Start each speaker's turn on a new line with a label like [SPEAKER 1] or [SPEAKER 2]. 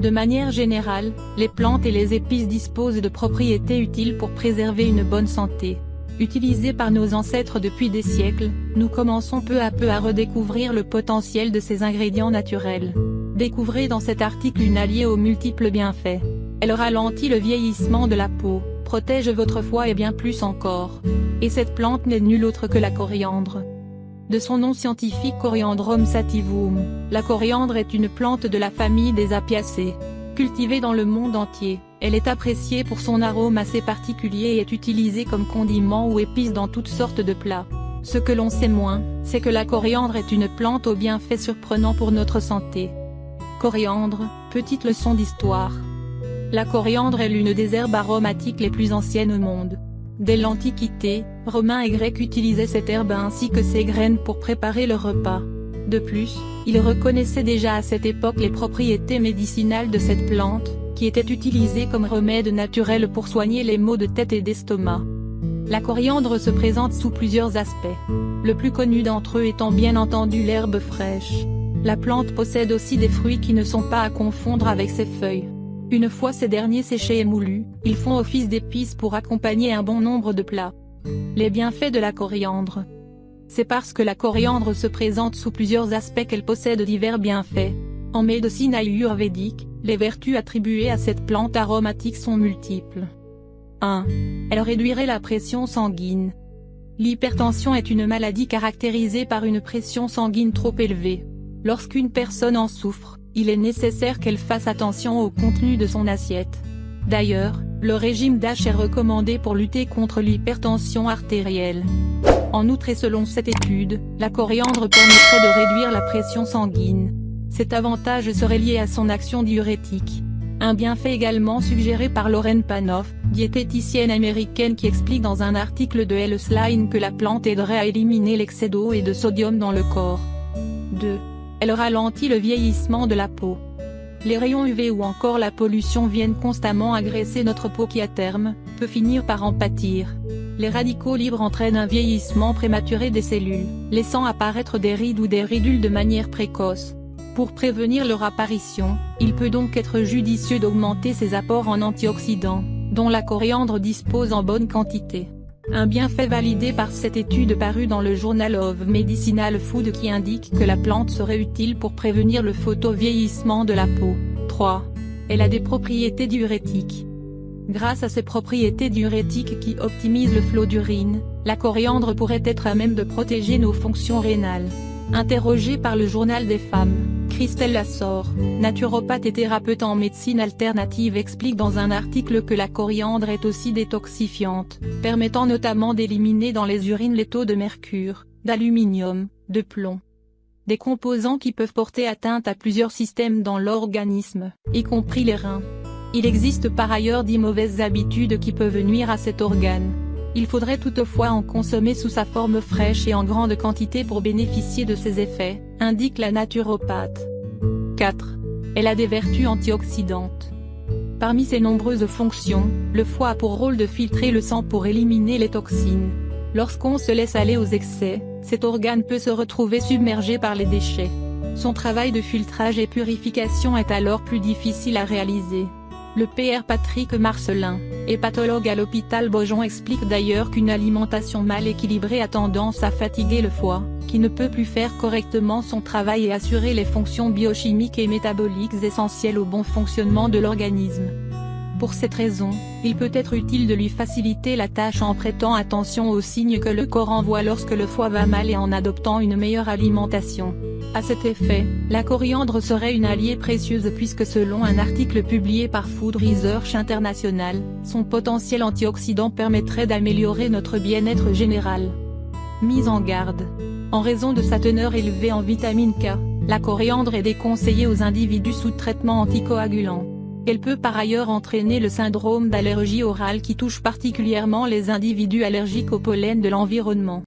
[SPEAKER 1] De manière générale, les plantes et les épices disposent de propriétés utiles pour préserver une bonne santé. Utilisées par nos ancêtres depuis des siècles, nous commençons peu à peu à redécouvrir le potentiel de ces ingrédients naturels. Découvrez dans cet article une alliée aux multiples bienfaits. Elle ralentit le vieillissement de la peau, protège votre foie et bien plus encore. Et cette plante n'est nulle autre que la coriandre. De son nom scientifique Coriandrum sativum, la coriandre est une plante de la famille des Apiacées. Cultivée dans le monde entier, elle est appréciée pour son arôme assez particulier et est utilisée comme condiment ou épice dans toutes sortes de plats. Ce que l'on sait moins, c'est que la coriandre est une plante aux bienfaits surprenants pour notre santé. Coriandre, petite leçon d'histoire. La coriandre est l'une des herbes aromatiques les plus anciennes au monde. Dès l'Antiquité, Romains et Grecs utilisaient cette herbe ainsi que ses graines pour préparer leurs repas. De plus, ils reconnaissaient déjà à cette époque les propriétés médicinales de cette plante, qui était utilisée comme remède naturel pour soigner les maux de tête et d'estomac. La coriandre se présente sous plusieurs aspects. Le plus connu d'entre eux étant bien entendu l'herbe fraîche. La plante possède aussi des fruits qui ne sont pas à confondre avec ses feuilles. Une fois ces derniers séchés et moulus, ils font office d'épices pour accompagner un bon nombre de plats. Les bienfaits de la coriandre. C'est parce que la coriandre se présente sous plusieurs aspects qu'elle possède divers bienfaits. En médecine ayurvédique, les vertus attribuées à cette plante aromatique sont multiples. 1. Elle réduirait la pression sanguine. L'hypertension est une maladie caractérisée par une pression sanguine trop élevée. Lorsqu'une personne en souffre, il est nécessaire qu'elle fasse attention au contenu de son assiette. D'ailleurs, le régime DASH est recommandé pour lutter contre l'hypertension artérielle. En outre et selon cette étude, la coriandre permettrait de réduire la pression sanguine. Cet avantage serait lié à son action diurétique. Un bienfait également suggéré par Lauren Panoff, diététicienne américaine qui explique dans un article de Healthline que la plante aiderait à éliminer l'excès d'eau et de sodium dans le corps. 2. Elle ralentit le vieillissement de la peau. Les rayons UV ou encore la pollution viennent constamment agresser notre peau qui à terme, peut finir par en pâtir. Les radicaux libres entraînent un vieillissement prématuré des cellules, laissant apparaître des rides ou des ridules de manière précoce. Pour prévenir leur apparition, il peut donc être judicieux d'augmenter ses apports en antioxydants, dont la coriandre dispose en bonne quantité. Un bienfait validé par cette étude parue dans le Journal of Medicinal Food qui indique que la plante serait utile pour prévenir le photovieillissement de la peau. 3. Elle a des propriétés diurétiques. Grâce à ses propriétés diurétiques qui optimisent le flot d'urine, la coriandre pourrait être à même de protéger nos fonctions rénales. Interrogée par le Journal des femmes, Christelle Lassor, naturopathe et thérapeute en médecine alternative explique dans un article que la coriandre est aussi détoxifiante, permettant notamment d'éliminer dans les urines les taux de mercure, d'aluminium, de plomb. Des composants qui peuvent porter atteinte à plusieurs systèmes dans l'organisme, y compris les reins. Il existe par ailleurs 10 mauvaises habitudes qui peuvent nuire à cet organe. Il faudrait toutefois en consommer sous sa forme fraîche et en grande quantité pour bénéficier de ses effets, indique la naturopathe. 4. Elle a des vertus antioxydantes. Parmi ses nombreuses fonctions, le foie a pour rôle de filtrer le sang pour éliminer les toxines. Lorsqu'on se laisse aller aux excès, cet organe peut se retrouver submergé par les déchets. Son travail de filtrage et purification est alors plus difficile à réaliser. Le Pr Patrick Marcelin, hépatologue à l'hôpital Beaujon explique d'ailleurs qu'une alimentation mal équilibrée a tendance à fatiguer le foie, qui ne peut plus faire correctement son travail et assurer les fonctions biochimiques et métaboliques essentielles au bon fonctionnement de l'organisme. Pour cette raison, il peut être utile de lui faciliter la tâche en prêtant attention aux signes que le corps envoie lorsque le foie va mal et en adoptant une meilleure alimentation. À cet effet, la coriandre serait une alliée précieuse puisque selon un article publié par Food Research International, son potentiel antioxydant permettrait d'améliorer notre bien-être général. Mise en garde. En raison de sa teneur élevée en vitamine K, la coriandre est déconseillée aux individus sous traitement anticoagulant. Elle peut par ailleurs entraîner le syndrome d'allergie orale qui touche particulièrement les individus allergiques au pollen de l'environnement.